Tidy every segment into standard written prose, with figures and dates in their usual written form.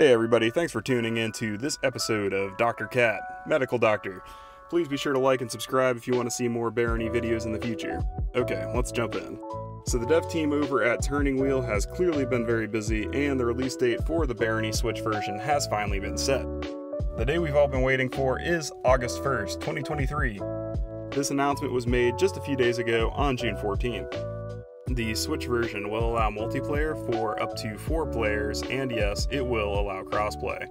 Hey everybody, thanks for tuning in to this episode of Dr. Cat, Medical Doctor. Please be sure to like and subscribe if you want to see more Barony videos in the future. Okay, let's jump in. So the dev team over at Turning Wheel has clearly been very busy, and the release date for the Barony Switch version has finally been set. The day we've all been waiting for is August 1st, 2023. This announcement was made just a few days ago on June 14th. The Switch version will allow multiplayer for up to 4 players, and yes, it will allow crossplay.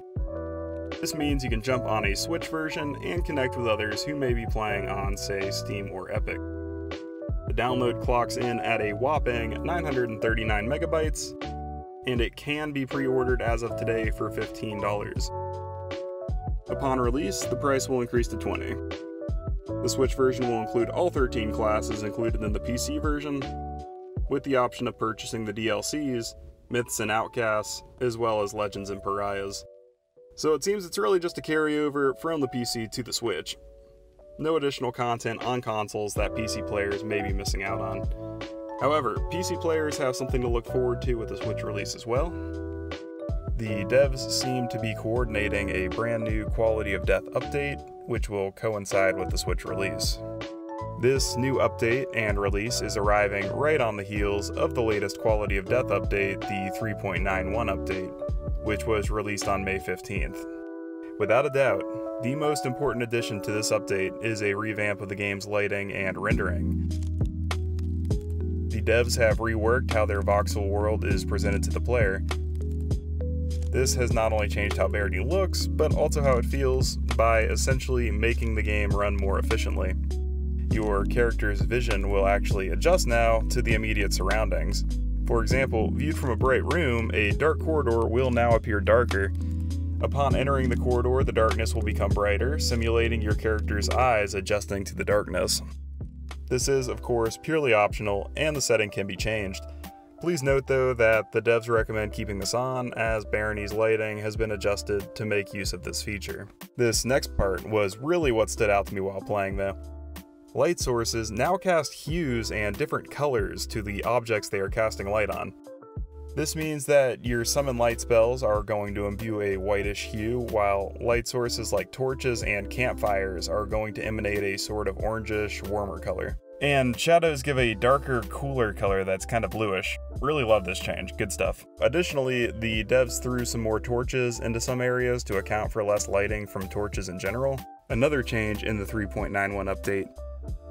This means you can jump on a Switch version and connect with others who may be playing on, say, Steam or Epic. The download clocks in at a whopping 939 megabytes, and it can be pre-ordered as of today for $15. Upon release, the price will increase to $20. The Switch version will include all 13 classes included in the PC version, with the option of purchasing the DLCs, Myths and Outcasts, as well as Legends and Pariahs. So it seems it's really just a carryover from the PC to the Switch. No additional content on consoles that PC players may be missing out on. However, PC players have something to look forward to with the Switch release as well. The devs seem to be coordinating a brand new Quality of Death update, which will coincide with the Switch release. This new update and release is arriving right on the heels of the latest Quality of Death update, the 3.91 update, which was released on May 15th. Without a doubt, the most important addition to this update is a revamp of the game's lighting and rendering. The devs have reworked how their voxel world is presented to the player. This has not only changed how Barony looks, but also how it feels by essentially making the game run more efficiently. Your character's vision will actually adjust now to the immediate surroundings. For example, viewed from a bright room, a dark corridor will now appear darker. Upon entering the corridor, the darkness will become brighter, simulating your character's eyes adjusting to the darkness. This is, of course, purely optional, and the setting can be changed. Please note though that the devs recommend keeping this on, as Barony's lighting has been adjusted to make use of this feature. This next part was really what stood out to me while playing though. Light sources now cast hues and different colors to the objects they are casting light on. This means that your summon light spells are going to imbue a whitish hue, while light sources like torches and campfires are going to emanate a sort of orangish, warmer color. And shadows give a darker, cooler color that's kind of bluish. Really love this change, good stuff. Additionally, the devs threw some more torches into some areas to account for less lighting from torches in general. Another change in the 3.91 update: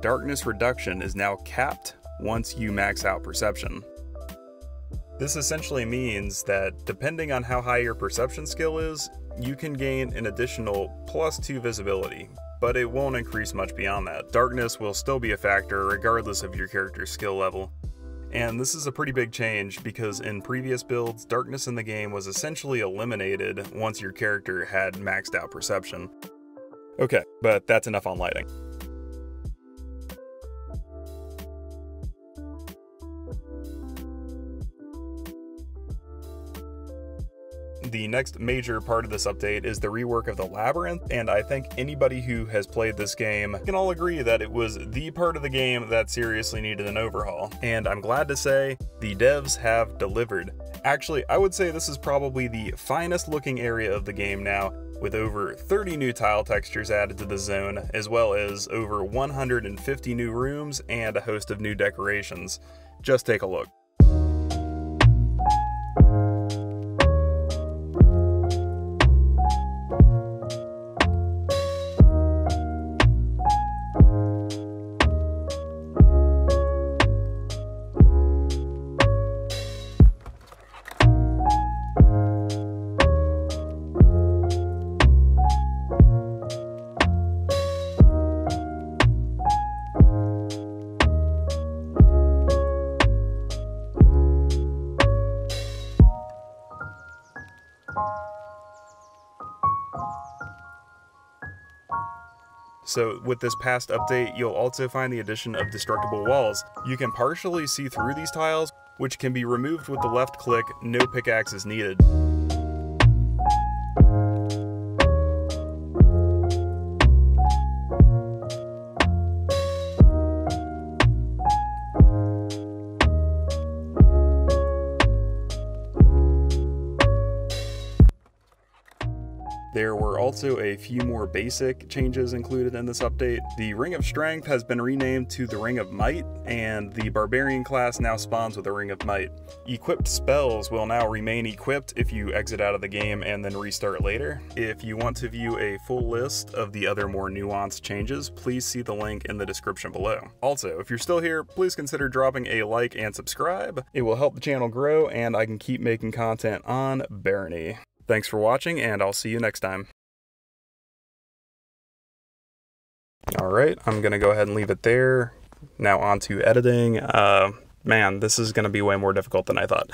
darkness reduction is now capped once you max out perception. This essentially means that depending on how high your perception skill is, you can gain an additional +2 visibility, but it won't increase much beyond that. Darkness will still be a factor regardless of your character's skill level. And this is a pretty big change because in previous builds, darkness in the game was essentially eliminated once your character had maxed out perception. Okay, but that's enough on lighting. The next major part of this update is the rework of the labyrinth, and I think anybody who has played this game can all agree that it was the part of the game that seriously needed an overhaul. And I'm glad to say the devs have delivered. Actually, I would say this is probably the finest looking area of the game now, with over 30 new tile textures added to the zone, as well as over 150 new rooms and a host of new decorations. Just take a look. So with this past update, you'll also find the addition of destructible walls. You can partially see through these tiles, which can be removed with the left click, no pickaxe is needed. There were also a few more basic changes included in this update. The Ring of Strength has been renamed to the Ring of Might, and the Barbarian class now spawns with a Ring of Might. Equipped spells will now remain equipped if you exit out of the game and then restart later. If you want to view a full list of the other more nuanced changes, please see the link in the description below. Also, if you're still here, please consider dropping a like and subscribe. It will help the channel grow and I can keep making content on Barony. Thanks for watching, and I'll see you next time. Alright, I'm going to go ahead and leave it there. Now on to editing. Man, this is going to be way more difficult than I thought.